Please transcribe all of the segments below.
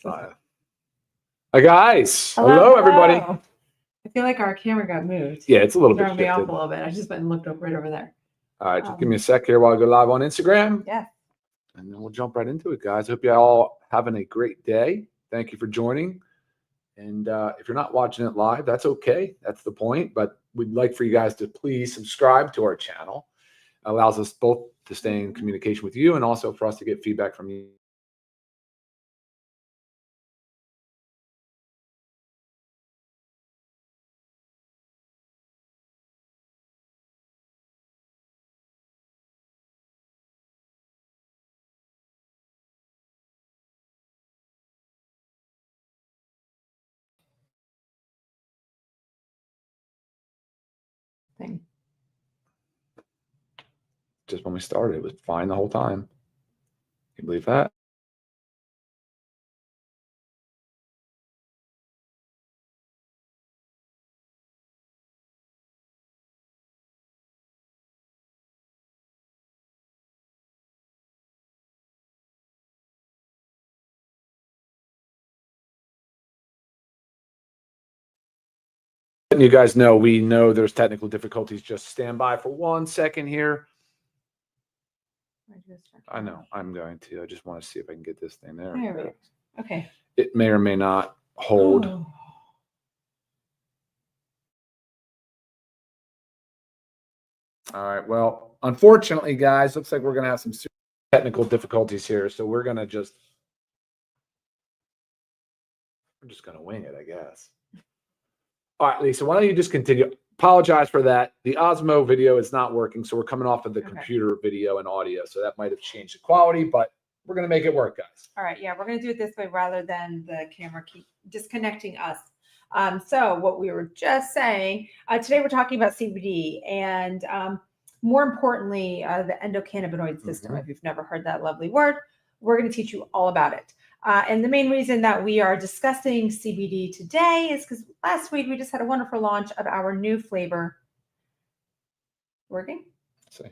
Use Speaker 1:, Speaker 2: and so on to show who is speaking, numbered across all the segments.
Speaker 1: Hi guys. Hello, everybody.
Speaker 2: I feel like our camera got moved.
Speaker 1: Yeah, it's a little bit
Speaker 2: throwing me
Speaker 1: shifted.
Speaker 2: off a little bit. I just went and looked up right over there.
Speaker 1: All right, just give me a sec here while I go live on Instagram.
Speaker 2: Yeah.
Speaker 1: And then we'll jump right into it, guys. Hope you all having a great day. Thank you for joining. And if you're not watching it live, that's okay. That's the point. But we'd like for you guys to please subscribe to our channel. It allows us both to stay in communication with you and also for us to get feedback from you.
Speaker 2: Thing.
Speaker 1: Just when we started, it was fine the whole time. Can you believe that? Letting you guys know, we know there's technical difficulties. Just stand by for 1 second here. I know. I'm going to. I just want to see if I can get this thing there.
Speaker 2: There we go. Okay.
Speaker 1: It may or may not hold.
Speaker 2: Oh.
Speaker 1: All right. Well, unfortunately, guys, looks like we're going to have some technical difficulties here. So we're going to just going to wing it, I guess. All right, Lisa, why don't you just continue? Apologize for that. The Osmo video is not working, so we're coming off of the computer video and audio, so that might have changed the quality, but we're going to make it work, guys.
Speaker 2: All right, yeah, we're going to do it this way rather than the camera keep disconnecting us. So what we were just saying, today we're talking about CBD and more importantly, the endocannabinoid system. If you've never heard that lovely word, we're going to teach you all about it. And the main reason that we are discussing CBD today is because last week we just had a wonderful launch of our new flavor. Working?
Speaker 1: See.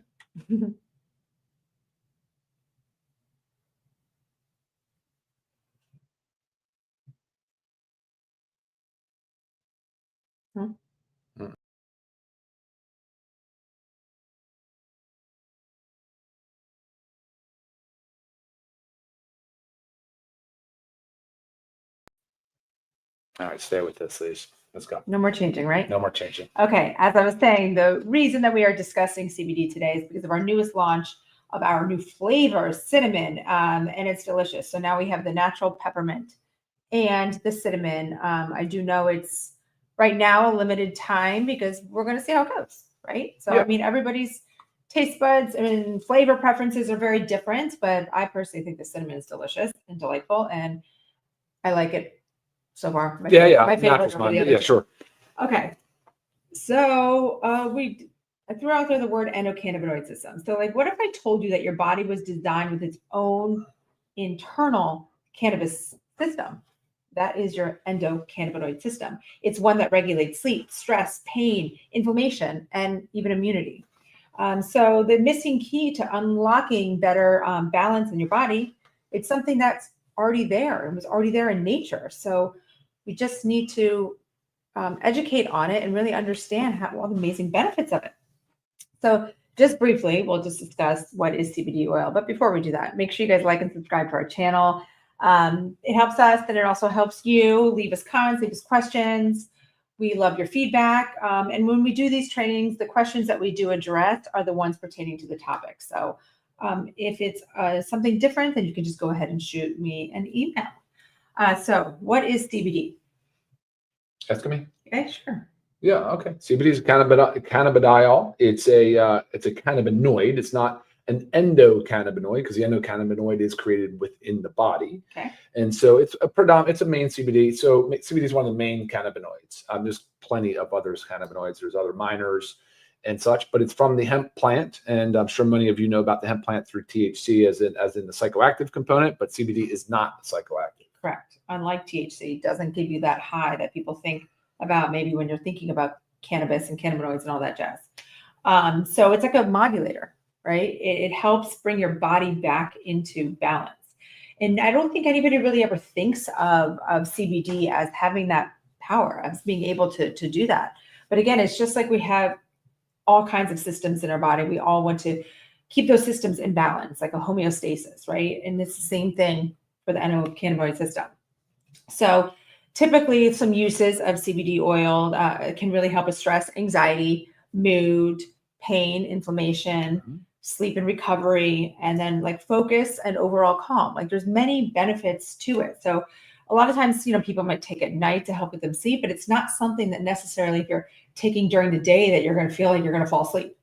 Speaker 1: All right, stay with this, please. Let's go.
Speaker 2: No more changing, right?
Speaker 1: No more changing.
Speaker 2: Okay, as I was saying, the reason that we are discussing CBD today is because of our newest launch of our new flavor, cinnamon, and it's delicious. So now we have the natural peppermint and the cinnamon. I do know it's right now a limited time because we're going to see how it goes, right? So, yeah. I mean, everybody's taste buds and flavor preferences are very different, but I personally think the cinnamon is delicious and delightful, and I like it. So far, my favorite.
Speaker 1: Yeah, sure.
Speaker 2: Okay, so I threw out there the word endocannabinoid system. So, like, what if I told you that your body was designed with its own internal cannabis system? That is your endocannabinoid system. It's one that regulates sleep, stress, pain, inflammation, and even immunity. So, the missing key to unlocking better balance in your body, it's something that's already there. It was already there in nature. So we just need to educate on it and really understand all the amazing benefits of it. So just briefly, we'll just discuss what is CBD oil. But before we do that, make sure you guys like and subscribe to our channel. It helps us, and it also helps you. Leave us comments, leave us questions. We love your feedback. And when we do these trainings, the questions that we do address are the ones pertaining to the topic. So if it's something different, then you can just go ahead and shoot me an email. So what is CBD?
Speaker 1: Asking me?
Speaker 2: Okay, sure.
Speaker 1: Yeah, okay. CBD is cannabidiol. It's a cannabinoid. It's not an endocannabinoid because the endocannabinoid is created within the body.
Speaker 2: Okay.
Speaker 1: And so it's a main CBD. So CBD is one of the main cannabinoids. There's plenty of other cannabinoids. There's other minors and such, but it's from the hemp plant. And I'm sure many of you know about the hemp plant through THC as in the psychoactive component, but CBD is not psychoactive.
Speaker 2: Correct. Unlike THC, it doesn't give you that high that people think about maybe when you're thinking about cannabis and cannabinoids and all that jazz. So it's like a modulator, right? It helps bring your body back into balance. And I don't think anybody really ever thinks of CBD as having that power, as being able to do that. But again, it's just like we have all kinds of systems in our body. We all want to keep those systems in balance, like a homeostasis, right? And it's the same thing for the endocannabinoid system. So typically some uses of CBD oil can really help with stress, anxiety, mood, pain, inflammation, sleep and recovery, and then like focus and overall calm. Like there's many benefits to it. So a lot of times, people might take at night to help with them sleep, but it's not something that necessarily if you're taking during the day that you're going to feel like you're going to fall asleep,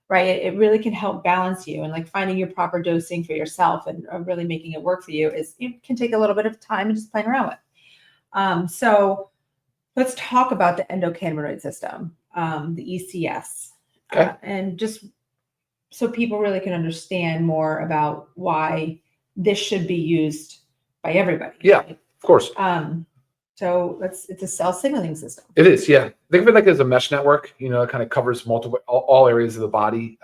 Speaker 2: right? It really can help balance you, and like finding your proper dosing for yourself and really making it work for you it can take a little bit of time and just playing around with. So let's talk about the endocannabinoid system, the ECS,
Speaker 1: Okay.
Speaker 2: and just so people really can understand more about why this should be used by everybody.
Speaker 1: Yeah,
Speaker 2: right?
Speaker 1: of course.
Speaker 2: So it's a cell signaling system.
Speaker 1: It is, yeah. Think of it like as a mesh network. It kind of covers multiple, all areas of the body.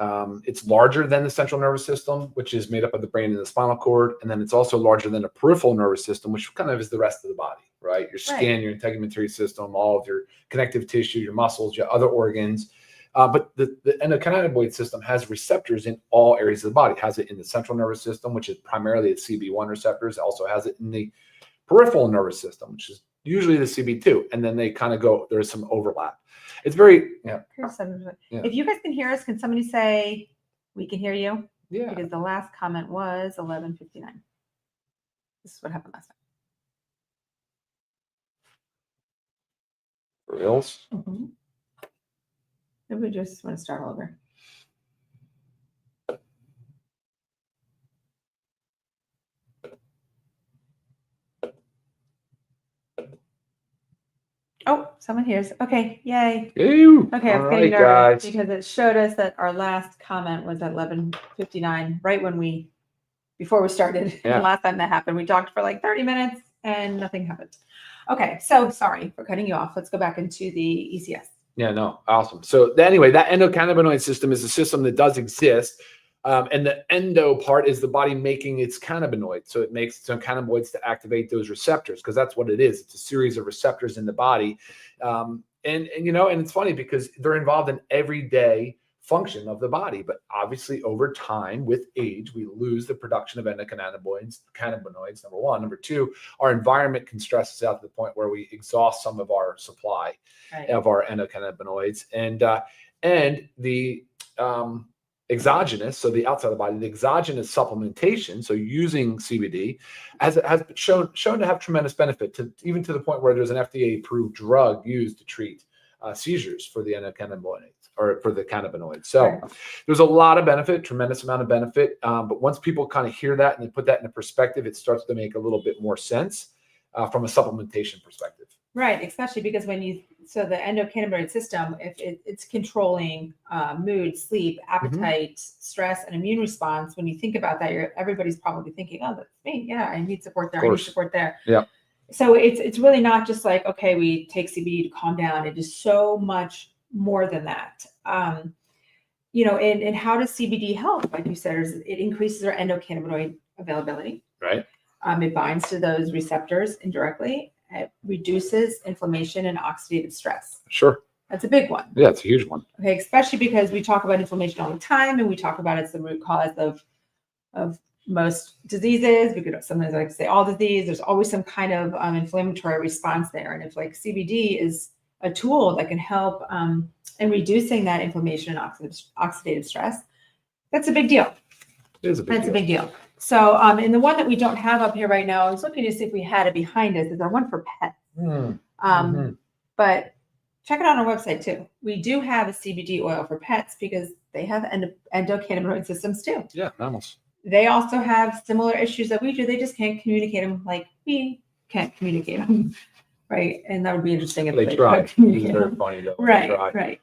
Speaker 1: It's larger than the central nervous system, which is made up of the brain and the spinal cord, and then it's also larger than the peripheral nervous system, which kind of is the rest of the body, right? Your skin, your integumentary system, all of your connective tissue, your muscles, your other organs. But the endocannabinoid system has receptors in all areas of the body. It has it in the central nervous system, which is primarily its CB1 receptors. It also has it in the peripheral nervous system, which is usually the CB2, and then they kind of go, there's some overlap. It's very,
Speaker 2: If you guys can hear us, can somebody say, we can hear you?
Speaker 1: Yeah.
Speaker 2: Because the last comment was 11:59. This is what happened last time.
Speaker 1: For reals?
Speaker 2: Maybe we just want to start over. Oh, someone hears. Okay, yay.
Speaker 1: Ew.
Speaker 2: Okay, I was
Speaker 1: All
Speaker 2: getting
Speaker 1: right,
Speaker 2: nervous
Speaker 1: guys.
Speaker 2: because it showed us that our last comment was at 11:59, right before we started.
Speaker 1: Yeah.
Speaker 2: The last time that happened, we talked for like 30 minutes and nothing happened. Okay, so sorry for cutting you off. Let's go back into the ECS.
Speaker 1: Yeah, no, awesome. So anyway, that endocannabinoid system is a system that does exist. And the endo part is the body making its cannabinoids. So it makes some cannabinoids to activate those receptors, because that's what it is. It's a series of receptors in the body. And it's funny because they're involved in everyday function of the body. But obviously over time with age, we lose the production of cannabinoids, number one. Number two, our environment can stress us out to the point where we exhaust some of our supply of our endocannabinoids. And the exogenous, so the outside of the body, the exogenous supplementation, so using CBD, has shown to have tremendous benefit, even to the point where there's an FDA-approved drug used to treat seizures for the endocannabinoids, or for the cannabinoids. So there's a lot of benefit, tremendous amount of benefit. But once people kind of hear that and they put that into perspective, it starts to make a little bit more sense from a supplementation perspective.
Speaker 2: Right, especially because so the endocannabinoid system, if it's controlling mood, sleep, appetite, stress, and immune response, when you think about that, everybody's probably thinking, oh, that's me. Yeah, I need support there. I need support there.
Speaker 1: Yeah.
Speaker 2: So it's really not just like, okay, we take CBD to calm down. It is so much more than that. And how does CBD help? Like you said, it increases our endocannabinoid availability.
Speaker 1: Right.
Speaker 2: It binds to those receptors indirectly. It reduces inflammation and oxidative stress.
Speaker 1: Sure.
Speaker 2: That's a big one.
Speaker 1: Yeah, it's a huge one.
Speaker 2: Okay, especially because we talk about inflammation all the time, and we talk about it's the root cause of most diseases. We could sometimes like to say all disease. There's always some kind of inflammatory response there. And if like CBD is a tool that can help in reducing that inflammation and oxidative stress, that's a big deal.
Speaker 1: It is a big deal.
Speaker 2: That's a big deal. So, and the one that we don't have up here right now, I was looking to see if we had it behind us, is our one for pets. But check it out on our website too. We do have a CBD oil for pets because they have endocannabinoid systems too.
Speaker 1: Yeah, mammals.
Speaker 2: They also have similar issues that we do. They just can't communicate them like we can't communicate them, right? And that would be interesting if
Speaker 1: they try. It's very funny though.
Speaker 2: Right.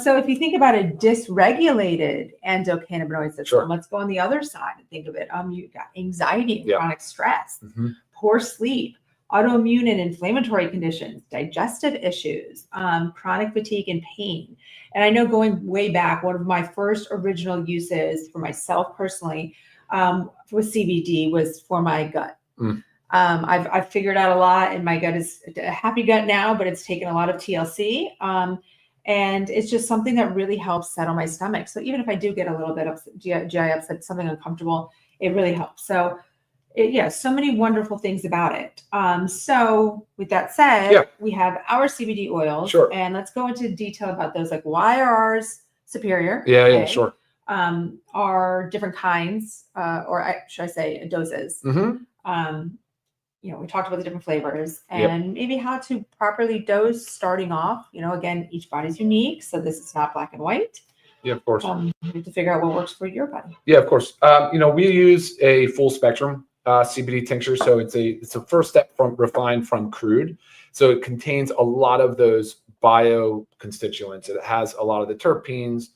Speaker 2: So if you think about a dysregulated endocannabinoid system, let's go on the other side and think of it. You've got anxiety and chronic stress, poor sleep, autoimmune and inflammatory conditions, digestive issues, chronic fatigue and pain. And I know going way back, one of my first original uses for myself personally with CBD was for my gut.
Speaker 1: Mm.
Speaker 2: I've figured out a lot, and my gut is a happy gut now, but it's taken a lot of TLC. And it's just something that really helps settle my stomach. So even if I do get a little bit of GI upset, something uncomfortable, it really helps. So so many wonderful things about it. So with that said, we have our CBD oils, and let's go into detail about those. Like, why are ours superior?
Speaker 1: Yeah, sure.
Speaker 2: Are different kinds, or should I say doses? We talked about the different flavors and maybe how to properly dose starting off. Again, each body's unique, so this is not black and white.
Speaker 1: Yeah, of course.
Speaker 2: You have to figure out what works for your body.
Speaker 1: Yeah, of course. We use a full spectrum CBD tincture, so it's a first step from refined from crude. So it contains a lot of those bio constituents. It has a lot of the terpenes,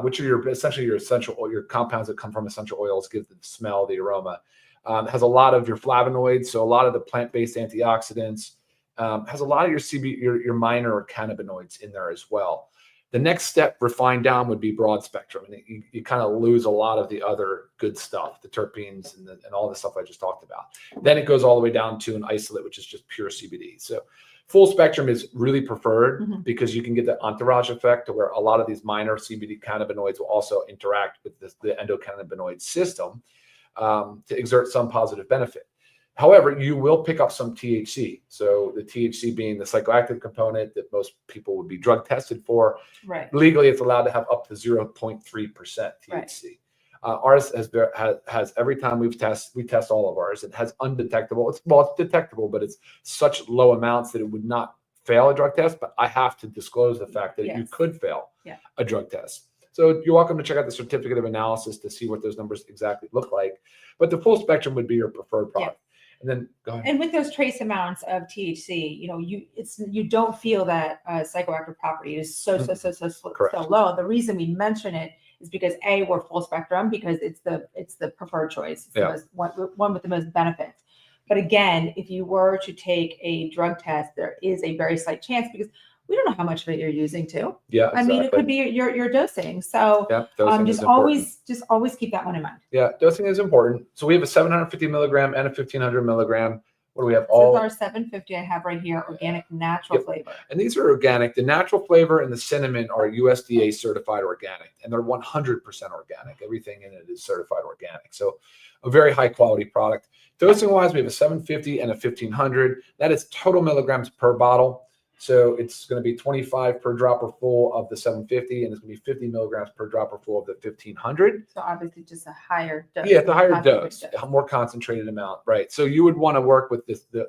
Speaker 1: which are essentially your essential oil, your compounds that come from essential oils, give the smell, the aroma. It has a lot of your flavonoids, so a lot of the plant-based antioxidants. Has a lot of your CBD, your minor cannabinoids in there as well. The next step refined down would be broad spectrum, and you kind of lose a lot of the other good stuff, the terpenes and all the stuff I just talked about. Then it goes all the way down to an isolate, which is just pure CBD. So full spectrum is really preferred because you can get the entourage effect to where a lot of these minor CBD cannabinoids will also interact with the endocannabinoid system to exert some positive benefit. However, you will pick up some THC. So the THC being the psychoactive component that most people would be drug tested for.
Speaker 2: Right.
Speaker 1: Legally, it's allowed to have up to 0.3% THC. Right. Ours has every time we test all of ours. It has undetectable. It's detectable, but it's such low amounts that it would not fail a drug test. But I have to disclose the fact that you could fail a drug test. So you're welcome to check out the certificate of analysis to see what those numbers exactly look like. But the full spectrum would be your preferred product. And then go ahead.
Speaker 2: And with those trace amounts of THC, you don't feel that psychoactive property is so low. The reason we mention it is because we're full spectrum, because it's the preferred choice. It's the one with the most benefits. But again, if you were to take a drug test, there is a very slight chance, because we don't know how much of it you're using too.
Speaker 1: Yeah, exactly.
Speaker 2: I mean, it could be your dosing. So
Speaker 1: dosing
Speaker 2: just always keep that one in mind.
Speaker 1: Yeah, dosing is important. So we have a 750 milligram and a 1500 milligram. What do we have?
Speaker 2: This is our 750 I have right here, organic natural flavor.
Speaker 1: And these are organic. The natural flavor and the cinnamon are USDA certified organic, and they're 100% organic. Everything in it is certified organic. So a very high quality product. Dosing wise, we have a 750 and a 1500. That is total milligrams per bottle. So it's going to be 25 per dropper full of the 750, and it's going to be 50 milligrams per dropper full of the 1500.
Speaker 2: So obviously just a higher dose.
Speaker 1: Yeah, it's a higher dose, a more concentrated amount, right? So you would want to work with the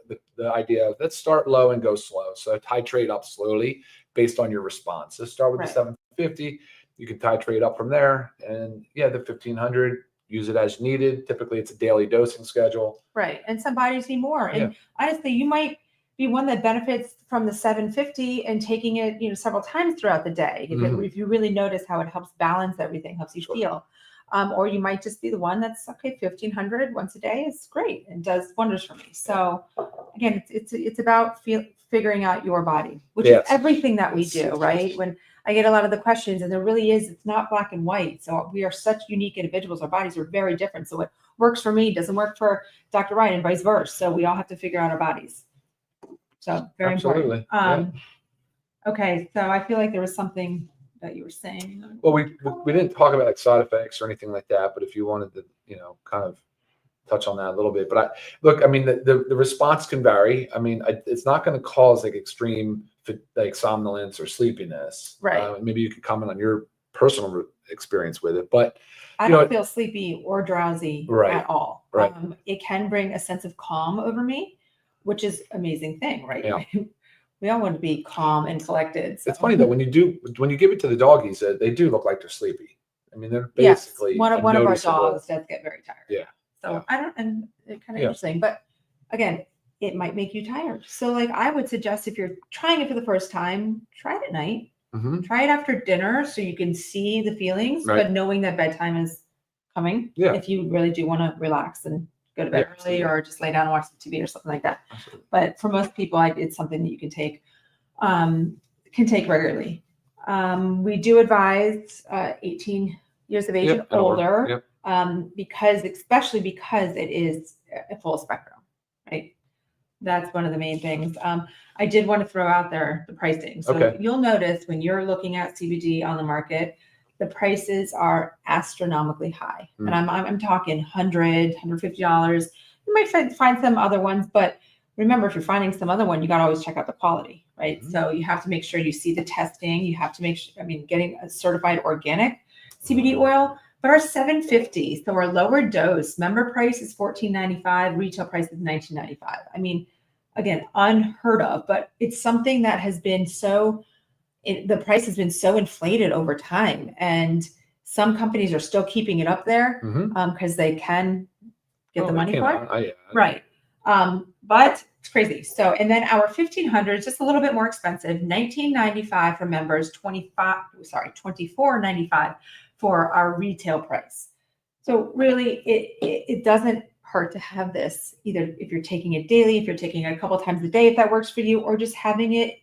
Speaker 1: idea of, let's start low and go slow. So titrate up slowly based on your response. So start with the 750. You can titrate up from there, and the 1500. Use it as needed. Typically, it's a daily dosing schedule.
Speaker 2: Right, and some bodies need more. And honestly, you might be one that benefits from the 750 and taking it, several times throughout the day. If you really notice how it helps balance everything, helps you feel. Or you might just be the one that's 1500 once a day is great and does wonders for me. So again, it's about figuring out your body, which is everything that we do, right? When I get a lot of the questions, and there really is, it's not black and white. So we are such unique individuals. Our bodies are very different. So what works for me doesn't work for Dr. Wright and vice versa. So we all have to figure out our bodies. So very important. Okay, so I feel like there was something that you were saying.
Speaker 1: Well, we didn't talk about side effects or anything like that, but if you wanted to, kind of touch on that a little bit. But the response can vary. I mean, it's not going to cause extreme somnolence or sleepiness.
Speaker 2: Right.
Speaker 1: Maybe you could comment on your personal experience with it, but
Speaker 2: I don't feel sleepy or drowsy at all.
Speaker 1: Right.
Speaker 2: It can bring a sense of calm over me, which is an amazing thing, right?
Speaker 1: Yeah.
Speaker 2: We all want to be calm and collected. So.
Speaker 1: It's funny though, when you give it to the doggies, they do look like they're sleepy. I mean, they're basically
Speaker 2: one of our dogs does get very tired.
Speaker 1: Yeah.
Speaker 2: So and it's kind of interesting, but again, it might make you tired. So I would suggest, if you're trying it for the first time, try it at night. Try it after dinner so you can see the feelings, but knowing that bedtime is coming. Yeah. If you really do want to relax and go to bed early, or just lay down and watch some TV or something like that. Absolutely. But for most people, it's something that you can take regularly. We do advise 18 years of age and older. especially because it is a full spectrum, right? That's one of the main things. I did want to throw out there the pricing. So
Speaker 1: Okay.
Speaker 2: you'll notice when you're looking at CBD on the market, the prices are astronomically high. And I'm talking $100, $150. You might find some other ones, but remember, if you're finding some other one, you got to always check out the quality, right? So you have to make sure you see the testing. You have to make sure, getting a certified organic CBD oil, but our $750, so our lower dose member price is $14.95, retail price is $19.95. Again, unheard of, but it's something that has been the price has been so inflated over time, and some companies are still keeping it up there because they can get the money for it. Right. But it's crazy. So, and then our 1500 is just a little bit more expensive, $19.95 for members, $24.95 for our retail price. So really it doesn't hurt to have this, either if you're taking it daily, if you're taking it a couple times a day, if that works for you, or just having it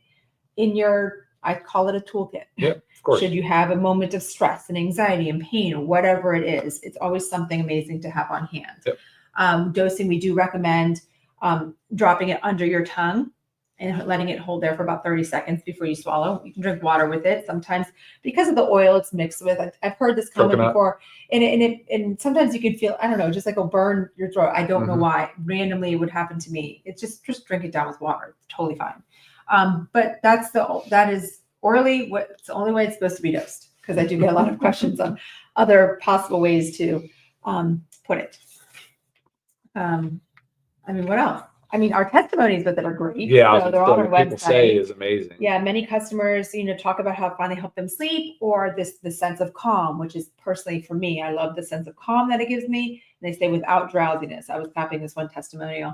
Speaker 2: in I call it a toolkit.
Speaker 1: Yeah, of course.
Speaker 2: Should you have a moment of stress and anxiety and pain or whatever it is, it's always something amazing to have on hand.
Speaker 1: Yep.
Speaker 2: Dosing, we do recommend dropping it under your tongue and letting it hold there for about 30 seconds before you swallow. You can drink water with it. Sometimes because of the oil it's mixed with, I've heard this comment before, and sometimes you can feel, I don't know, just like it'll burn your throat. I don't know why. Randomly it would happen to me. It's just drink it down with water. It's totally fine. But that is orally it's the only way it's supposed to be dosed, because I do get a lot of questions on other possible ways to put it. What else? Our testimonies with it are great.
Speaker 1: Yeah,
Speaker 2: so they're all on our website.
Speaker 1: People say is amazing.
Speaker 2: Yeah, many customers, talk about how it finally helped them sleep, or the sense of calm, which is personally for me, I love the sense of calm that it gives me. And they say without drowsiness. I was copying this one testimonial.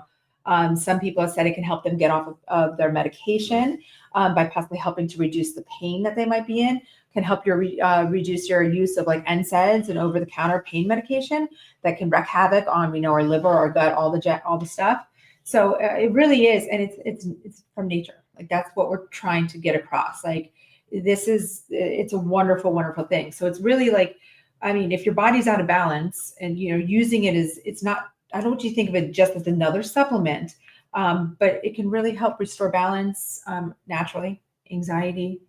Speaker 2: Some people have said it can help them get off of their medication by possibly helping to reduce the pain that they might be in. Can help you reduce your use of like NSAIDs and over-the-counter pain medication that can wreak havoc on our liver, our gut, all the stuff. So it really is, and it's from nature. Like that's what we're trying to get across. Like it's a wonderful, wonderful thing. So it's really like, if your body's out of balance and using it it's not. I don't want you to think of it just as another supplement, but it can really help restore balance naturally, anxiety,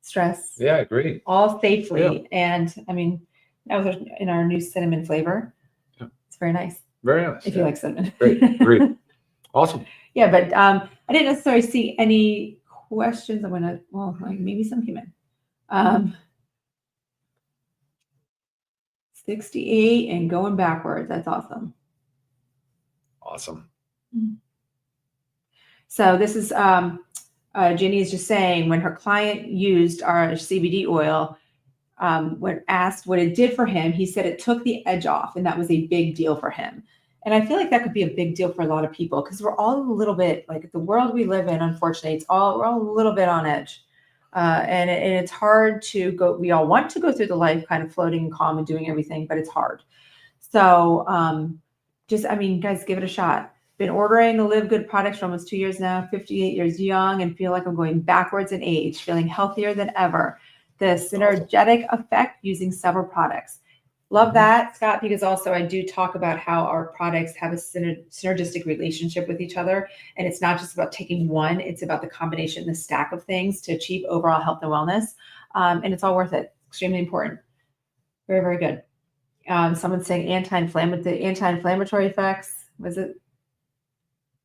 Speaker 2: stress.
Speaker 1: Yeah, I agree.
Speaker 2: All safely.
Speaker 1: Yeah.
Speaker 2: And that was in our new cinnamon flavor. Yeah. It's very nice.
Speaker 1: Very nice.
Speaker 2: If you like cinnamon.
Speaker 1: Great. Agreed. Awesome.
Speaker 2: Yeah, but I didn't necessarily see any questions. Maybe some came in. 68 and going backwards. That's awesome.
Speaker 1: Awesome.
Speaker 2: So this is Ginny is just saying, when her client used our CBD oil, when asked what it did for him, he said it took the edge off, and that was a big deal for him. And I feel like that could be a big deal for a lot of people, because we're all a little bit like the world we live in. Unfortunately, we're all a little bit on edge, and it's hard to go. We all want to go through the life kind of floating and calm and doing everything, but it's hard. So guys, give it a shot. Been ordering the Live Good products for almost 2 years now, 58 years young, and feel like I'm going backwards in age, feeling healthier than ever. The synergetic effect using several products. Love that, Scott, because also I do talk about how our products have a synergistic relationship with each other. And it's not just about taking one, it's about the combination, the stack of things to achieve overall health and wellness. And it's all worth it. Extremely important. Very, very good. Someone's saying anti-inflammatory effects. Was it?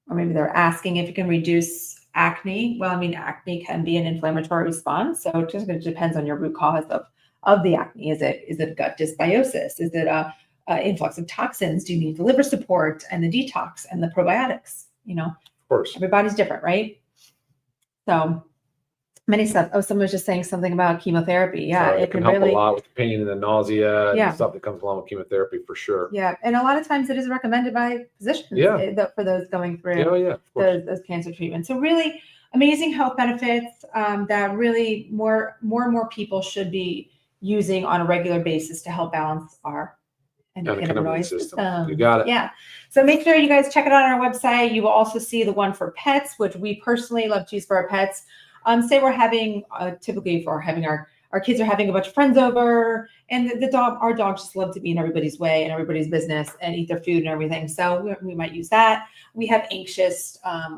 Speaker 2: Or maybe they're asking if you can reduce acne. Well, acne can be an inflammatory response. So it just depends on your root cause of the acne. Is it gut dysbiosis? Is it a influx of toxins? Do you need the liver support and the detox and the probiotics?
Speaker 1: Of course.
Speaker 2: Everybody's different, right? So many stuff. Oh, someone was just saying something about chemotherapy. Yeah,
Speaker 1: it can help a lot with the pain and the nausea and stuff that comes along with chemotherapy for sure.
Speaker 2: Yeah, and a lot of times it is recommended by physicians for those going through those cancer treatments. So really amazing health benefits that really more and more people should be using on a regular basis to help balance our endocannabinoid system.
Speaker 1: You got it.
Speaker 2: Yeah. So make sure you guys check it out on our website. You will also see the one for pets, which we personally love to use for our pets. Say we're having typically for having our our kids are having a bunch of friends over, and our dogs just love to be in everybody's way and everybody's business and eat their food and everything. So we might use that. We have anxious.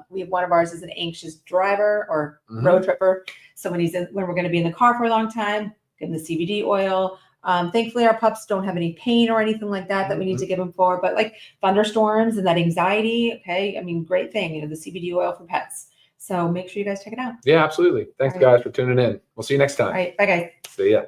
Speaker 2: We have one of ours is an anxious driver or road tripper. So when we're going to be in the car for a long time, give them the CBD oil. Thankfully, our pups don't have any pain or anything like that we need to give them for. But like thunderstorms and that anxiety, okay, I mean, great thing, the CBD oil for pets. So make sure you guys check it out.
Speaker 1: Yeah, absolutely. Thanks, guys, for tuning in. We'll see you next time.
Speaker 2: All right, bye, guys.
Speaker 1: See ya.